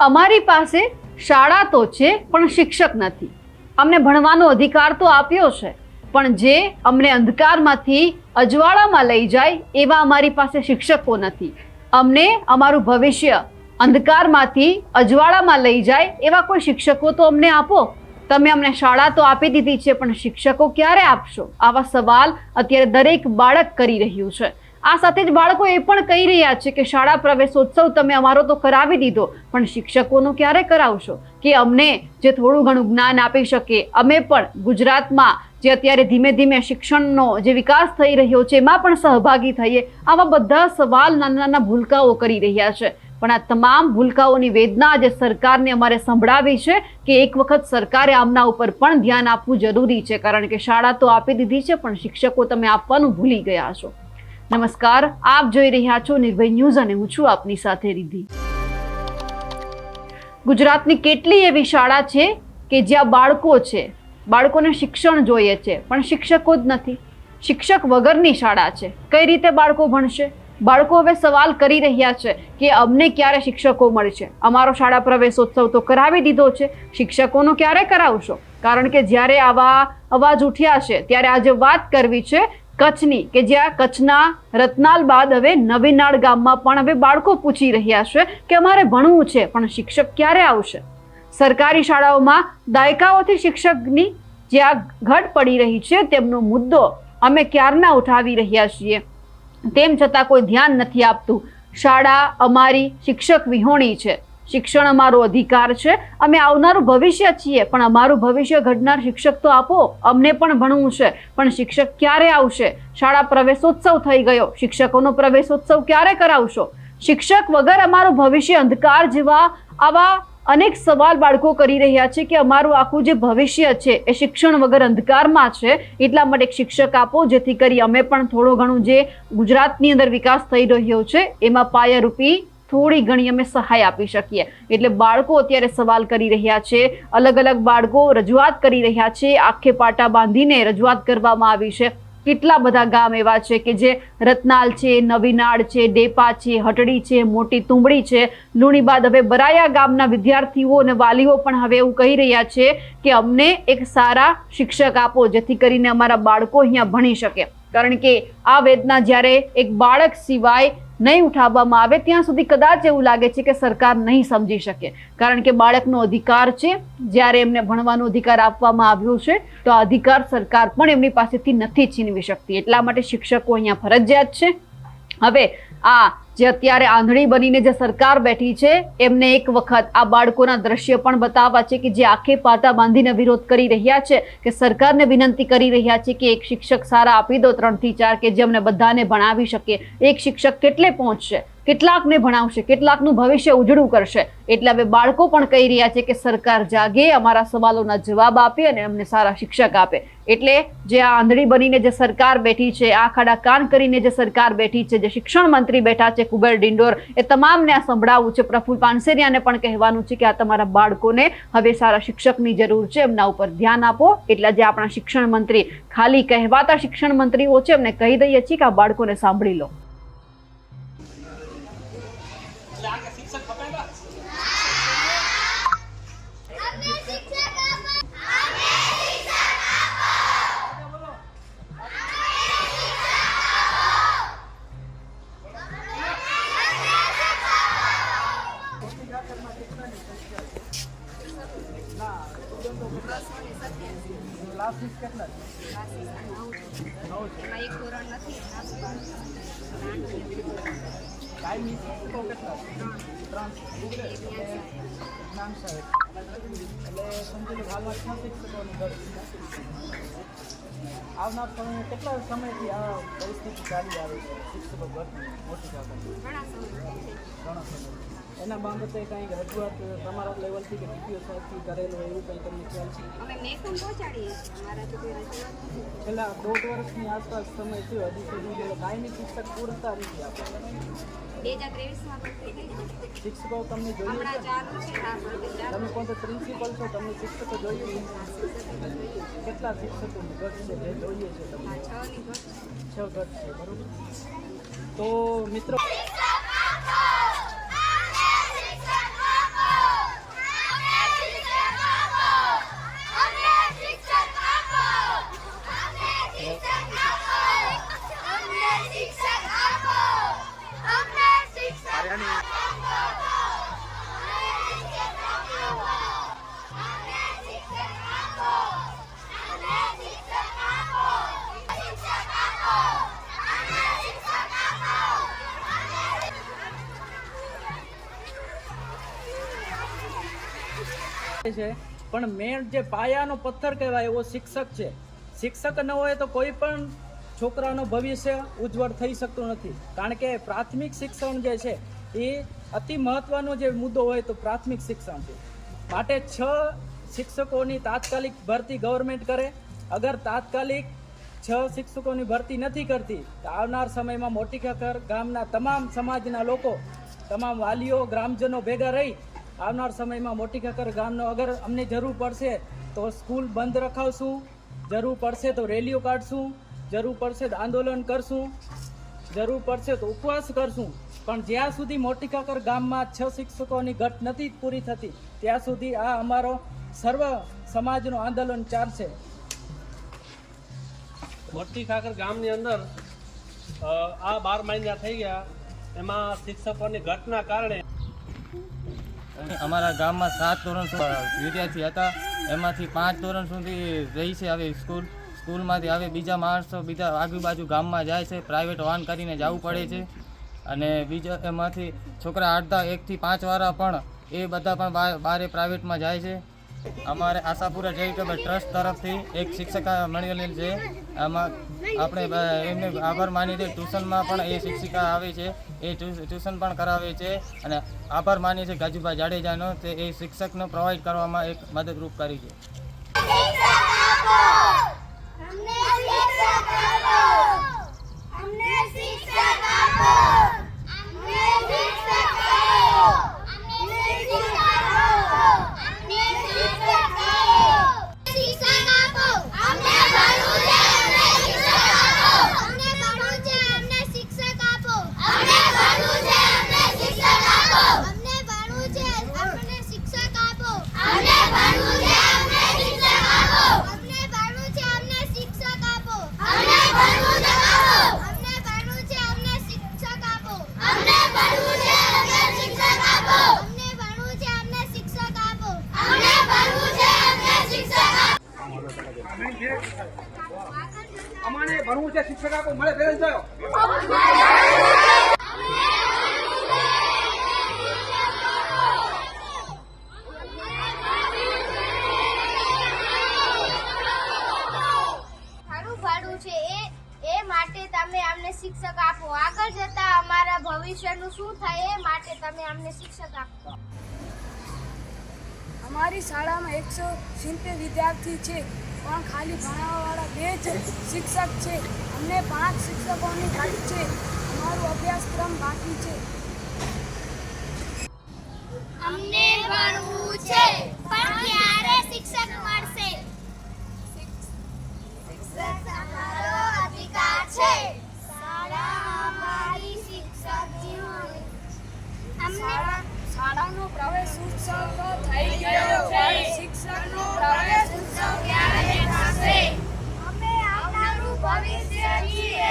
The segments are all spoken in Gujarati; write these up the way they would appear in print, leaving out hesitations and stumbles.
અમારી પાસે શાળા તો છે પણ શિક્ષક નથી. અમને ભણવાનો અધિકાર તો આપ્યો છે, પણ જે અમને અંધકારમાંથી અજવાળામાં લઈ જાય એવા અમારી પાસે શિક્ષકો નથી. અમને અમારું ભવિષ્ય અંધકારમાંથી અજવાળામાં લઈ જાય એવા કોઈ શિક્ષકો તો અમને આપો. તમે અમને શાળા તો આપી દીધી છે, પણ શિક્ષકો ક્યારે આપશો? આવા સવાલ અત્યારે દરેક બાળક કરી રહ્યું છે. આ સાથે જ બાળકો એ પણ કહી રહ્યા છે કે શાળા પ્રવેશોત્સવ તમે અમારો તો કરાવી દીધો, પણ શિક્ષકોનો ક્યારે કરાવશો? કે અમને જે થોડું ઘણું જ્ઞાન આપી શકે, અમે પણ ગુજરાતમાં જે અત્યારે ધીમે ધીમે શિક્ષણનો જે વિકાસ થઈ રહ્યો છે એમાં પણ સહભાગી થઈએ. આવા બધા સવાલ નાના નાના ભૂલકાઓ કરી રહ્યા છે. પણ આ તમામ ભૂલકાઓની વેદના જે સરકારને અમારે સંભળાવી છે કે એક વખત સરકારે આમના ઉપર પણ ધ્યાન આપવું જરૂરી છે, કારણ કે શાળા તો આપી દીધી છે પણ શિક્ષકો તમે આપવાનું ભૂલી ગયા છો. નમસ્કાર, આપ જોઈ રહ્યા છો નિર્ભય ન્યૂઝ અને હું છું આપની સાથે રિદ્ધિ. ગુજરાતની કેટલી એવી શાળા છે કે જ્યાં બાળકો છે, બાળકોને શિક્ષણ જોઈએ છે પણ શિક્ષકો જ નથી. શિક્ષક વગરની શાળા છે, કઈ રીતે બાળકો ભણશે? બાળકો હવે સવાલ કરી રહ્યા છે કે અમને ક્યારે શિક્ષકો મળશે? અમારો શાળા પ્રવેશોત્સવ તો કરાવી દીધો છે, શિક્ષકોનો ક્યારે કરાવશો? કારણ કે જ્યારે આવા અવાજ ઉઠ્યા છે ત્યારે આજે વાત કરવી છે કચ્છની, કે જ્યાં કચ્છના રતનાલ બાદ હવે નવીનાળ ગામમાં પણ હવે બાળકો પૂછી રહ્યા છે કે અમારે ભણવું છે પણ શિક્ષક ક્યારે આવશે? સરકારી શાળાઓમાં દાયકાઓથી શિક્ષકની જે આ ઘટ પડી રહી છે તેમનો મુદ્દો અમે ક્યારના ઉઠાવી રહ્યા છીએ, તેમ છતાં કોઈ ધ્યાન નથી આપતું. શાળા અમારી શિક્ષક વિહોણી છે, શિક્ષણ અમારો અધિકાર છે, અમે આવનારું ભવિષ્ય છીએ, પણ અમારું ભવિષ્ય ઘડનાર શિક્ષક તો આપો. અમને પણ ભણવું છે પણ શિક્ષક ક્યારે આવશે? શાળા પ્રવેશોત્સવ થઈ ગયો, શિક્ષકોનો પ્રવેશોત્સવ ક્યારે કરાવશો? શિક્ષક વગર અમારું ભવિષ્ય અંધકાર જેવા આવા અનેક સવાલ બાળકો કરી રહ્યા છે કે અમારું આખું જે ભવિષ્ય છે એ શિક્ષણ વગર અંધકારમાં છે. એટલા માટે એક શિક્ષક આપો જેથી કરી અમે પણ થોડો ઘણું જે ગુજરાતની અંદર વિકાસ થઈ રહ્યો છે એમાં પાયારૂપી થોડી ઘણી અમે સહાય આપી શકીએ. એટલે બાળકો અત્યારે સવાલ કરી રહ્યા છે, અલગ અલગ બાળકો રજૂઆત કરી રહ્યા છે, આંખે પાટા બાંધીને રજૂઆત કરવામાં આવી છે. કેટલા બધા ગામ એવા છે કે જે રતનાલ છે, નવીનાળ છે, ડેપા છે, હટડી છે, મોટી તુંબડી છે, લુણી બાદ હવે બરાયા ગામના વિદ્યાર્થીઓ અને વાલીઓ પણ હવે એવું કહી રહ્યા છે કે અમને એક સારા શિક્ષક આપો જેથી કરીને અમારા બાળકો અહીંયા ભણી શકે. કારણ કે આ વેદના જ્યારે એક બાળક સિવાય નહીં ઉઠાવવામાં આવે ત્યાં સુધી કદાચ એવું લાગે છે કે સરકાર નહીં સમજી શકે, કારણ કે બાળકનો અધિકાર છે. જ્યારે એમને ભણવાનો અધિકાર આપવામાં આવ્યો છે તો આ અધિકાર સરકાર પણ એમની પાસેથી નથી છીનવી શકતી. એટલા માટે શિક્ષકો અહીંયા ફરજિયાત છે. હવે આ જે અત્યારે આંધળી બનીને જે સરકાર બેઠી છે એમને એક વખત આ બાળકોના દ્રશ્ય પણ બતાવવા છે કે જે આંખે પાટા બાંધીને વિરોધ કરી રહ્યા છે, કે સરકારને વિનંતી કરી રહ્યા છે કે એક શિક્ષક સારા આપી દો 3 થી 4 કે જે અમને બધાને ભણાવી શકે. એક શિક્ષક કેટલે પહોંચશે, કેટલાકને ભણાવશે, કેટલાકનું ભવિષ્ય ઉજળું કરશે? એટલે હવે બાળકો પણ કહી રહ્યા છે કે સરકાર જાગે, અમારા સવાલોના જવાબ આપે અને અમને સારા શિક્ષક આપે. એટલે જે આ આંધળી બનીને જે સરકાર બેઠી છે, આંખ આડા કાન કરીને જે સરકાર બેઠી છે, જે શિક્ષણ મંત્રી બેઠા છે કુબેર ડિંડોર, એ તમામને આ સંભળાવવું છે. પ્રફુલ્લ પાનસેરિયાને પણ કહેવાનું છે કે આ તમારા બાળકોને હવે સારા શિક્ષકની જરૂર છે, એમના ઉપર ધ્યાન આપો. એટલે જે આપણા શિક્ષણ મંત્રી ખાલી કહેવાતા શિક્ષણ મંત્રીઓ છે એમને કહી દઈએ છીએ કે આ બાળકોને સાંભળી લો. આવનાર સમય કેટલા સમયથી આ પરિસ્થિતિ ચાલી આવે છે? શિક્ષકો મોટી ઘણા સમય એના બાબતે કંઈક રજૂઆત તમારા લેવલથી કે ડીપીઓ સાહેબથી કરેલો એવું કંઈ તમને ખ્યાલ છે? અમે મેકમ પહોંચાડીએ છીએ, અમારા તો કોઈ રજૂઆત નથી. છેલ્લા 1.5 વર્ષની આસપાસ સમય થયો, હજી સુધી કાયમી શિક્ષક પૂરતા નથી આપણે. 2023માં પણ થઈ ગઈ. શિક્ષકો તમને જોઈએ હમણાં ચાલુ છે. હા, તમે કોણ પ્રિન્સિપલ છો, તમને શિક્ષકો જોઈએ? કેટલા શિક્ષકોની ઘટ છે જે જોઈએ છે તમને? 6 ની ઘટ છે. 6 ઘટ છે, બરોબર. તો મિત્રો છે, પણ મેન જે પાયાનો પથ્થર કહેવાય એવો શિક્ષક છે. શિક્ષક ન હોય તો કોઈ પણ છોકરાનું ભવિષ્ય ઉજ્જવળ થઈ શકતું નથી. કારણ કે પ્રાથમિક શિક્ષણ જે છે એ અતિ મહત્વનો જે મુદ્દો હોય તો પ્રાથમિક શિક્ષણ છે. માટે 6 શિક્ષકોની તાત્કાલિક ભરતી ગવર્મેન્ટ કરે. અગર તાત્કાલિક 6 શિક્ષકોની ભરતી નથી કરતી તો આવનાર સમયમાં મોટી ખખર ગામના તમામ સમાજના લોકો, તમામ વાલીઓ, ગ્રામજનો ભેગા રહી આવનાર સમયમાં મોટી ખખર ગામનો અગર અમને જરૂર પડશે તો સ્કૂલ બંધ રખાવશું, જરૂર પડશે તો રેલીઓ કાઢશું, જરૂર પડશે તો આંદોલન કરશું, જરૂર પડશે તો ઉપવાસ કરશું. પણ જ્યાં સુધી મોટી ખખર ગામમાં 6 શિક્ષકોની ઘટ નથી પૂરી થતી ત્યાં સુધી આ અમારો સર્વ સમાજનું આંદોલન ચાલશે. મોટી ખાખર ગામની અંદર આ 12 મહિના થઈ ગયા, એમાં શિક્ષકોની ઘટના કારણે અમારા ગામમાં 7 ધોરણ વિદ્યાર્થી હતા, એમાંથી 5 ધોરણ સુધી રહી છે હવે સ્કૂલમાંથી. હવે બીજા માણસો બીજા આજુબાજુ ગામમાં જાય છે, પ્રાઇવેટ વાહન કરીને જવું પડે છે. અને બીજા એમાંથી છોકરા અડધા 1 થી 5 વાળા પણ એ બધા પણ બારે પ્રાઇવેટમાં જાય છે. અમારે આશાપુરા ચેરિટેબલ ટ્રસ્ટ તરફથી એક શિક્ષિકા મળેલી છે. આમાં આપણે એમને આભાર માની છે. ટ્યુશનમાં પણ એ શિક્ષિકા આવે છે, એ ટ્યુશન પણ કરાવે છે. અને આભાર માનીએ છીએ ગાજુભાઈ જાડેજાનો, તે એ શિક્ષકને પ્રોવાઈડ કરવામાં એક મદદરૂપ કરી છે. અમારે ભણવું છે, શિક્ષક આપો, મળે પેરેન્ટ્સ જાઓ. ઘણું ભાડું છે એ માટે તમે અમને શિક્ષક આપો. આગળ જતા અમારા ભવિષ્યનું શું થાય એ માટે તમે અમને શિક્ષક આપો. અમારી શાળામાં 170 વિદ્યાર્થી છે, પણ ખાલી ભણાવવાવાળા 2 જ શિક્ષક છે. અમને 5 શિક્ષકોની ઘટ છે. અમારો અભ્યાસક્રમ બાકી છે. અમને ભણવું છે, પણ ક્યારે શિક્ષક મળશે? શિક્ષક અમારો અધિકાર છે. શાળા અમારી શિક્ષક જીવન. અમને શાળાનો પ્રવેશ ઉત્સવ તો થઈ ગયો છે. શિક્ષકનો પ્રવેશ ઉત્સવ ક્યારે થશે? અમે આવનારું ભવિષ્ય છીએ.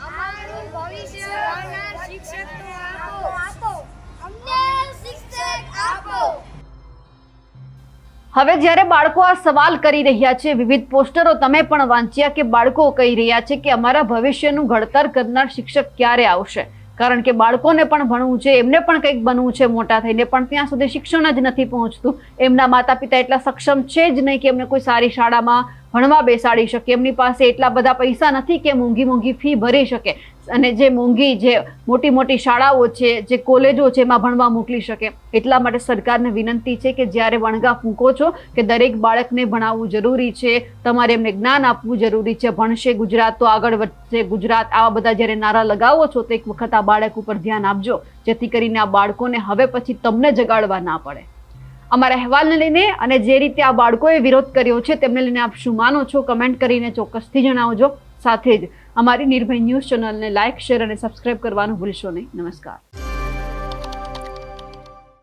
અમારું ભવિષ્ય આવનાર શિક્ષકને આપો. અમને શિક્ષક આપો. હવે જ્યારે બાળકો આ સવાલ કરી રહ્યા છે, વિવિધ પોસ્ટરો તમે પણ વાંચ્યા કે બાળકો કહી રહ્યા છે કે અમારા ભવિષ્યનું ઘડતર કરનાર શિક્ષક ક્યારે આવશે? કારણ કે બાળકોને પણ ભણવું છે, એમને પણ કંઈક બનવું છે મોટા થઈને, પણ ત્યાં સુધી શિક્ષણ જ નથી પહોંચતું. એમના માતા પિતા એટલા સક્ષમ છે જ નહીં કે એમને કોઈ સારી શાળામાં ભણવા બેસાડી શકે. એમની પાસે એટલા બધા પૈસા નથી કે મોંઘી ફી ભરી શકે અને જે મોટી શાળાઓ છે, જે કોલેજો છે એમાં ભણવા મોકલી શકે. એટલા માટે સરકારને વિનંતી છે કે જ્યારે વણગા ફૂંકો છો કે દરેક બાળકને ભણાવવું જરૂરી છે, તમારે એમને જ્ઞાન આપવું જરૂરી છે. ભણશે ગુજરાત તો આગળ વધશે ગુજરાત, આવા બધા જ્યારે નારા લગાવો છો તો એક વખત આ બાળક ઉપર ધ્યાન આપજો, જેથી કરીને આ બાળકોને હવે પછી તમને જગાડવા ના પડે. અમારા અહેવાલને લઈને અને જે રીતે આ બાળકોએ વિરોધ કર્યો છે તેમને લઈને આપ શું માનો છો, કમેન્ટ કરીને ચોક્કસથી જણાવજો. સાથે જ અમારી નિર્ભય ન્યૂઝ ચેનલને લાઇક, શેર અને સબસ્ક્રાઇબ કરવાનું ભૂલશો નહીં. નમસ્કાર.